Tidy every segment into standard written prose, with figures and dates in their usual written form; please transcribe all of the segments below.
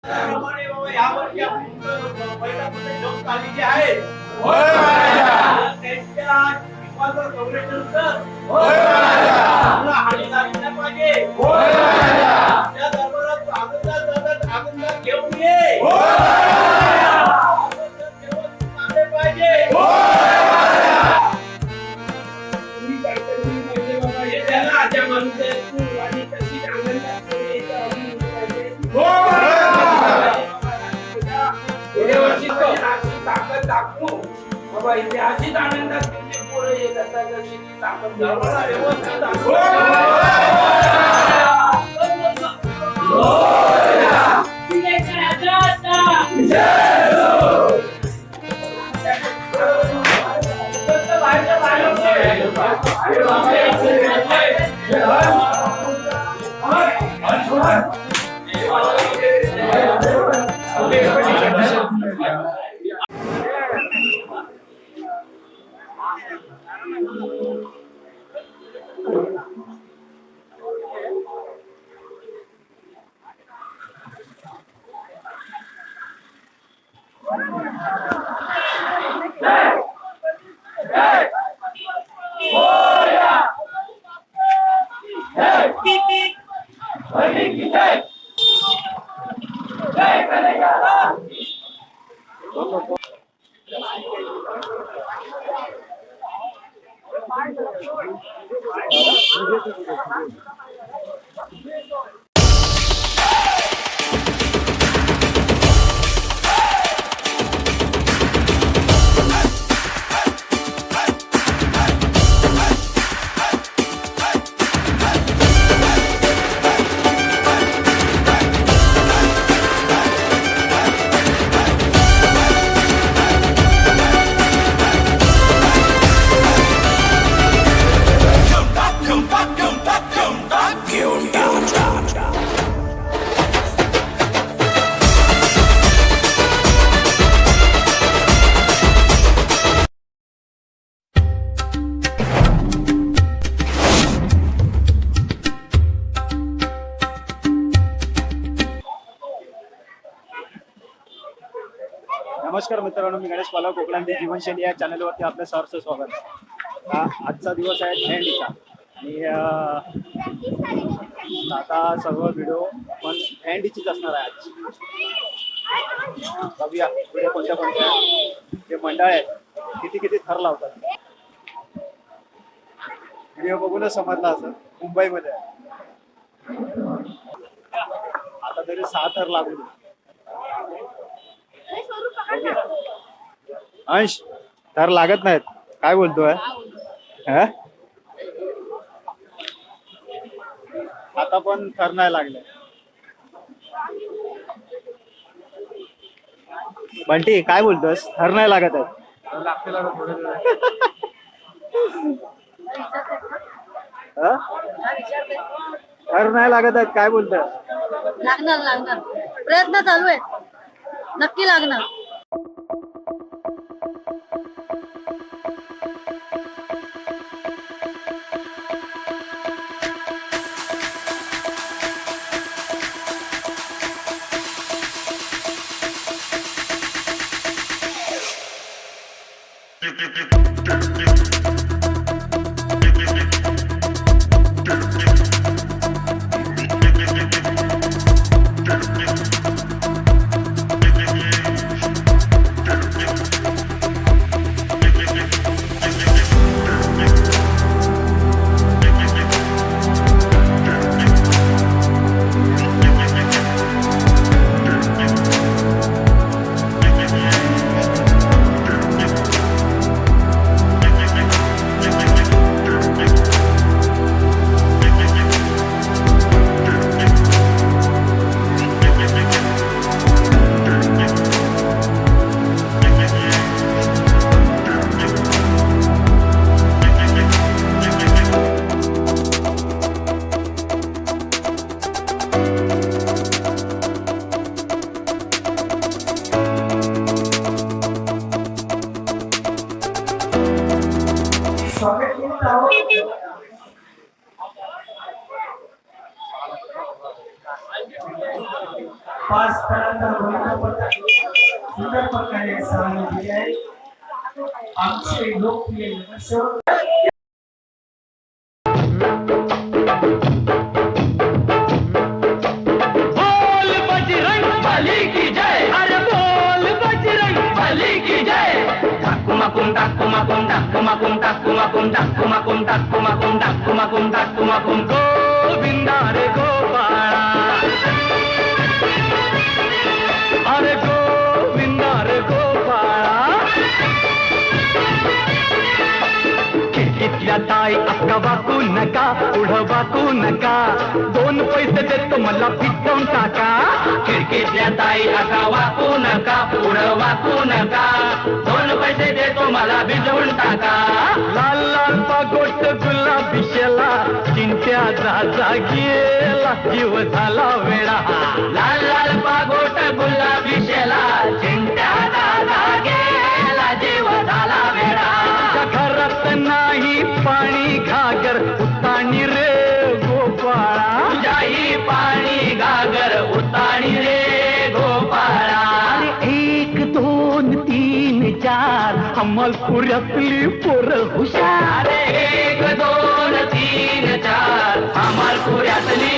त्याप्रमाणे बाबा यावर्षी आपण पहिल्यापासून लोक चाली जे आहेत होय महाराजा. त्यांच्या विश्वासाचं संरक्षण कर. होय महाराजा. आपला हानी झाली नाही पाहिजे. होय महाराजा. त्या दरबारात आनंदात जातात, आनंदात घेऊन ये. होय महाराजा. आनंदात घेऊन आले पाहिजे. होय महाराजा. तुम्ही काहीतरी पाहिजे बाबा, हे त्याला आज्ञा मानते तू आणि तशी आनंदात पुढे जाऊन पाहिजे. होय महाराजा. गेल्या वर्षी तो अशी ताकद दाखवू बाबा, इथे अशीच आनंदात तुमचे पोरं येत असतात, जशी ती ताकद दरबाराला व्यवस्थित दाखवू. होय नमस्कार मित्रांनो, मी गणेश पालव कोकणातली जीवनशैली या चॅनलवरती आपलं सहर्ष स्वागत आहे. आजचा दिवस आहे मेहंदीचा आणि आता सर्व व्हिडिओ पण मेहंदीचीच असणार आहे आज. बघूया व्हिडिओ कोणत्या कोणत्या जे मंडळ आहेत किती थर लावतात. व्हिडिओ बघूनच समजला असं मुंबईमध्ये आता तरी 6 थर लागले. अंश थर लागत नाहीत, काय बोलतोय? आता पण थर नाही लागले. बंटी काय बोलतोस? थर नाही लागत आहेत. थर नाही लागत आहेत, काय बोलतोय? लागणार प्रयत्न चालू आहे, नक्की लागणार. आता सुंदर प्रकारे सामने दिले आहे आमचे लोकप्रिय नगरसेवक बोल बजरंग बली की जय, अरे बोल बजरंग बली की जय। ठाकुमाकुम ठाकुमाकुम ठाकुमाकुम ठाकुमाकुम ठाकुमाकुम ठाकुमाकुम ठाकुमाकुम ठाकुमाकुम गोविंदा रे गोपाळा, अरे गोविंदा रे गोपाळा। खिडकीतल्या ताई अक्का वाकू नका, पुढं वाकू नका, 2 पैसे देतो मला फिटवून टाका। खिडकीतल्या ताई अक्का वाकू नका, पुढं वाकू नका, 2 पैसे देतो मला भिजवून टाका। लाल लाल पागोट गुलाबी शेला, चिंट्या जा गेला, जीव झाला वेडा। लाल लाल पागोट गुलाबी शेला, चिंट्या जा गेला, जीव झाला वेडा। घरात नाही पाणी घागर, उताणी रे गोपाळा, तुझ्याही पाणी घागर, उताणी रे गोपाळा। 1 2 3 4 अमलपुऱ्यातली पोरं हुशार, 1 2 3 4 अमलपुऱ्यातली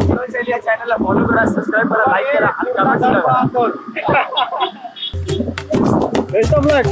जीवनशैली या चॅनलला फॉलो करा, सबस्क्राईब करा, लाईक करा आणि कमेंट करा। बेस्ट ऑफ लक।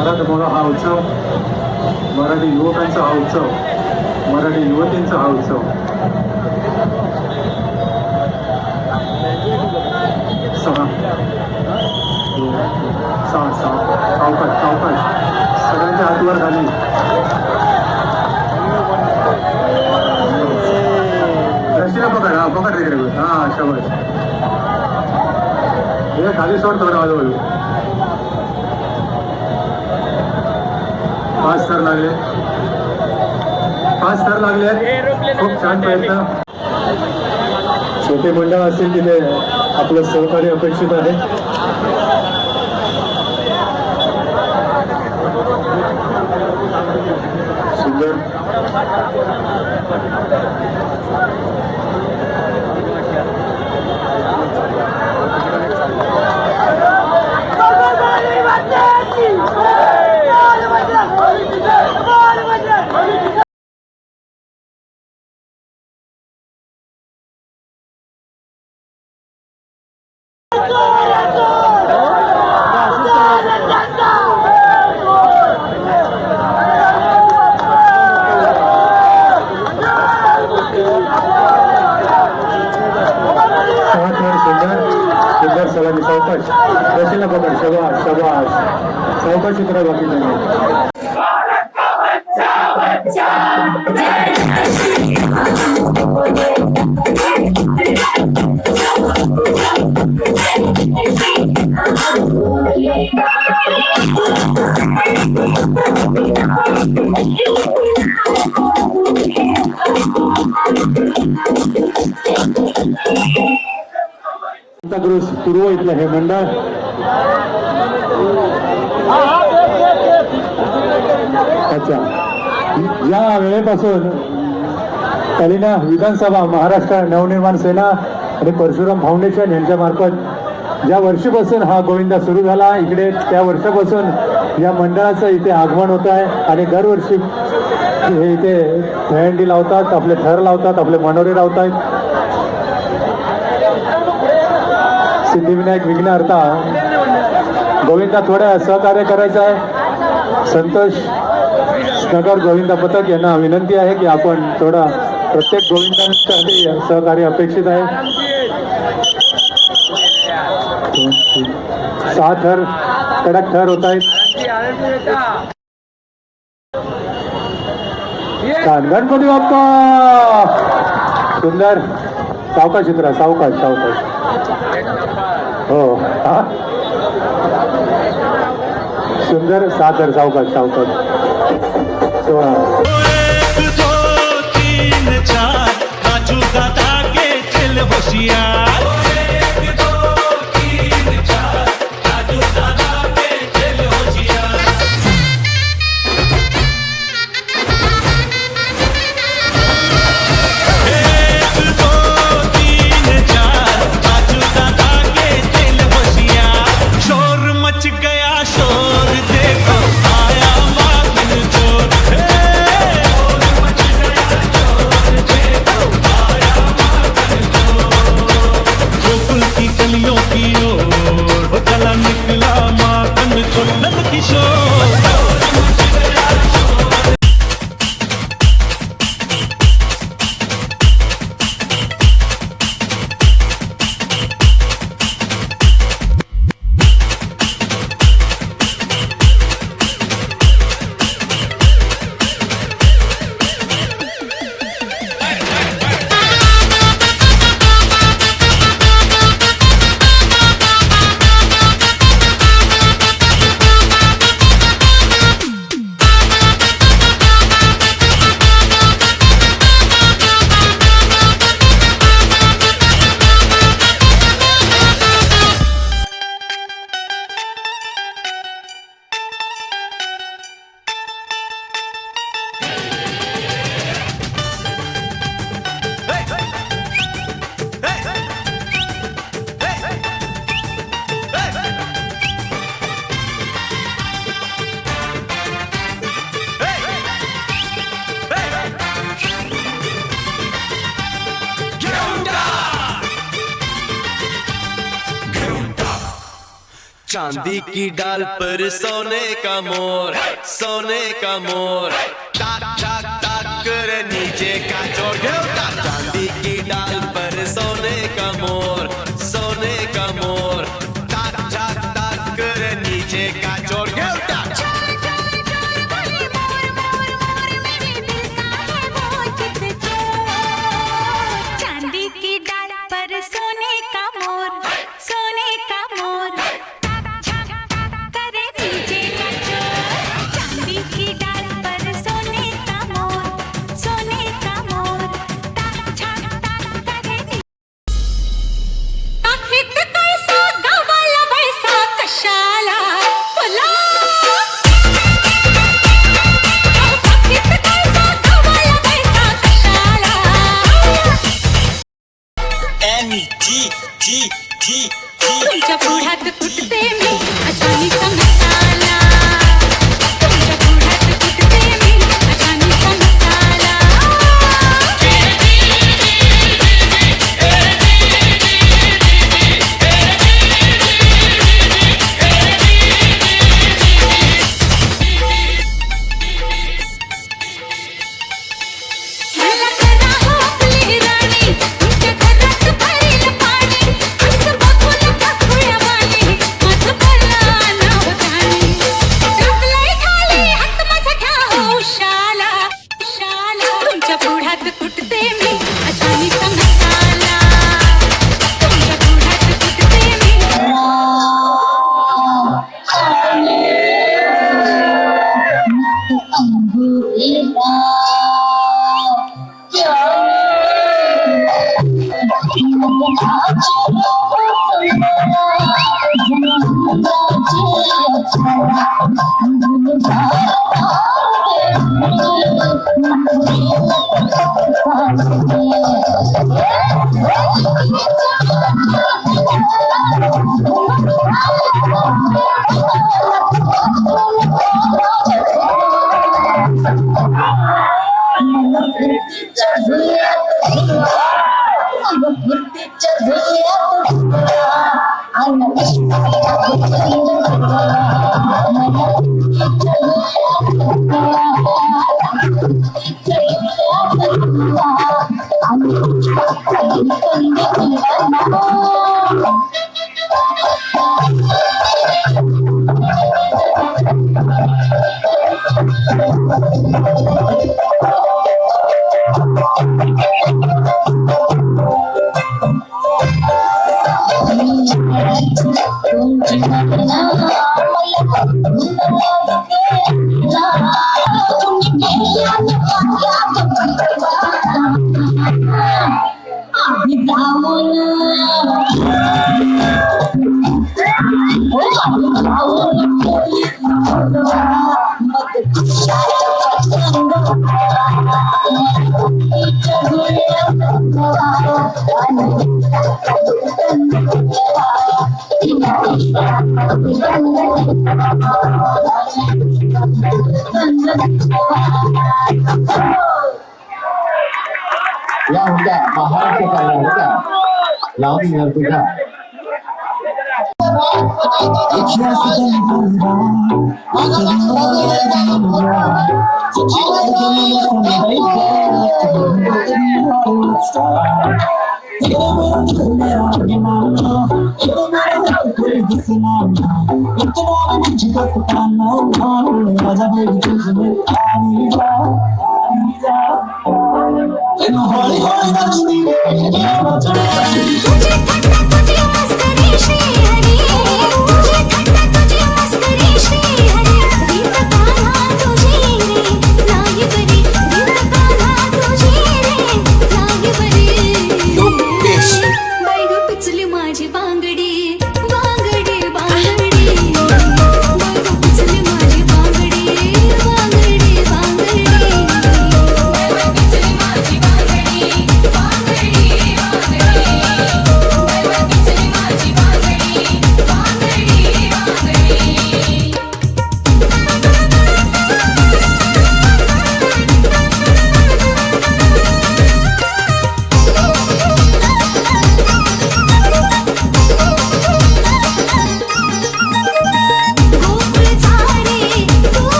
मराठमोळा हा उत्सव, मराठी युवकांचा हा उत्सव, मराठी युवतींचा हा उत्सव. सहा सावकाश सावकाश सगळ्यांच्या हातवर झाली. रशीला पकड, हा पकड तिकडे. हा शाबास. हे खाली सोड थोडं हळूहळू. 5 स्तर लागले, 5 स्तर लागले. खूप छान प्रयत्न. छोटे मंडळ असेल तिथे आपलं सहकार्य अपेक्षित आहे. सुंदर. सुंदर सगळ्यांनी सावकाश. रशीला पकड. शबाश शबाश. सावकाश चित्र बाकी नाही. पूर्व इथलं हे मंडळ अच्छा या वेळेपासून कलिना विधानसभा, महाराष्ट्र नवनिर्माण सेना आणि परशुराम फाउंडेशन यांच्या मार्फत ज्या वर्षीपासून हा गोविंदा सुरू झाला इकडे, त्या वर्षापासून या मंडळाचं इथे आगमन होत आहे. आणि दरवर्षी हे इथे दहीहंडी लावतात, आपले थर लावतात, आपले मनोरे लावतात. सिद्धिविनायक विघ्नहर्ता गोविंदा थोड्या सहकार्य करायचं आहे. संतोष नगर गोविंदा पथक यांना विनंती आहे की आपण थोडा प्रत्येक गोविंदांसाठी सहकार्य अपेक्षित आहे. 6 थर कडक थर होत आहेत. गणपती बाप्पा. सुंदर. सावकाश चित्रा. सावकाश सावकाश. हो हा सुंदर. 6 थर. सावकाश सावकाश. 16 1 2 3 4 काजू दादा के चल होशियार. 1 2 3 4 काजू दादा के चल होशियार. 1 2 3 4 काजू दादा के चल होशियार. शोर मच गया शोर देखो आया मागन चोर. गोकुल की गलियों की ओर चला निकला माखन चोर. नंद किशोर. चांदी की डाल पर सोने का मोर, सोने का मोर, टाक टाक टाक कर नीचे का चोर घेवटा। चांदी की डाल पर सोने का मोर, सोने का मोर, टाक टाक टाक कर नीचे का चोर घेवटा। चांदी की डाल पर सोने का मोर, सोने का मोर, करे नीचे का चोर। चांदी की डाल पर सोने का मोर, सोने का मोर, टाक टाक टाक करे नीचे। काहीत कैसा गावाला वैसा कशाला बोला। काहीत कैसा गावाला वैसा कशाला। तुमच्या पुढ्यात कुठते मी अशानीचा मसाला। तुमच्या पुढ्यात कुठते मी अशानीचा मसाला। मला करा हो आपली राणी, तुमच्या घरात भरेल पाणी। असं बघून टाकूया वाणी, माझं भरलं नाव जाणी। डुबलंय खाली हात माझा घ्या हो शाला, शाला। तुमच्या पुढ्यात कुठते मी अशानीचा मसाला। तुमच्या पुढ्यात कुठते मी। या होत्या महाराष्ट्र कला होत्या लावणी नरतुका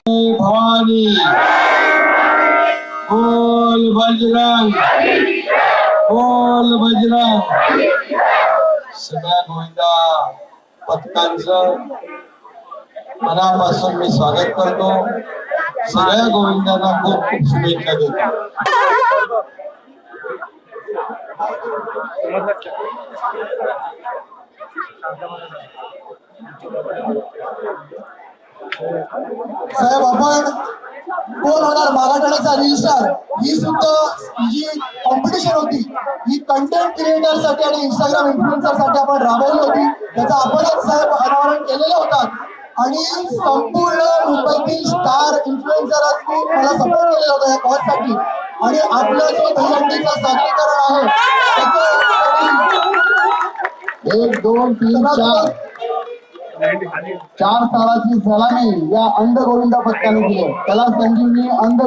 भवानी बोल बजरंग बोल बजरंग. सगळ्या गोविंदा पथकांचं मनापासून मी स्वागत करतो. सगळ्या गोविंदांना खूप खूप शुभेच्छा देतो. साहेब आपण कोण होणार मराठवाड्याचा रील स्टार ही सुद्धा जी कॉम्पिटिशन होती ही कंटेंट क्रिएटर साठी आणि इंस्टाग्राम इन्फ्लुएन्सर साठी आपण राबवली होती. त्याचा आपणच साहेब अनावरण केलेलं होतं आणि संपूर्ण मुंबईतील स्टार इन्फ्लुएन्सरांनी मला सपोर्ट केलेला होता या कॉज साठी. आणि आपलं जे दहीहंडीचं सादरीकरण आहे त्याचं 1 2 3 4 4 ताराची सलामी या अंध गोविंदा पथकाने दिली. त्याला संजीवनी अंध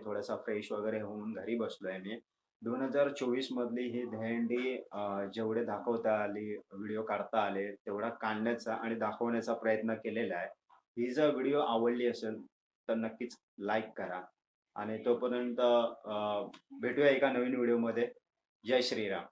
थोडासा फ्रेश वगैरे होऊन घरी बसलोय मी. 2024 मधली ही दहीहंडी जेवढे दाखवता आली, व्हिडिओ काढता आले, तेवढा काढण्याचा आणि दाखवण्याचा प्रयत्न केलेला आहे. ही जर व्हिडिओ आवडली असेल तर नक्कीच लाईक करा आणि तोपर्यंत भेटूया एका नवीन व्हिडिओमध्ये. जय श्रीराम.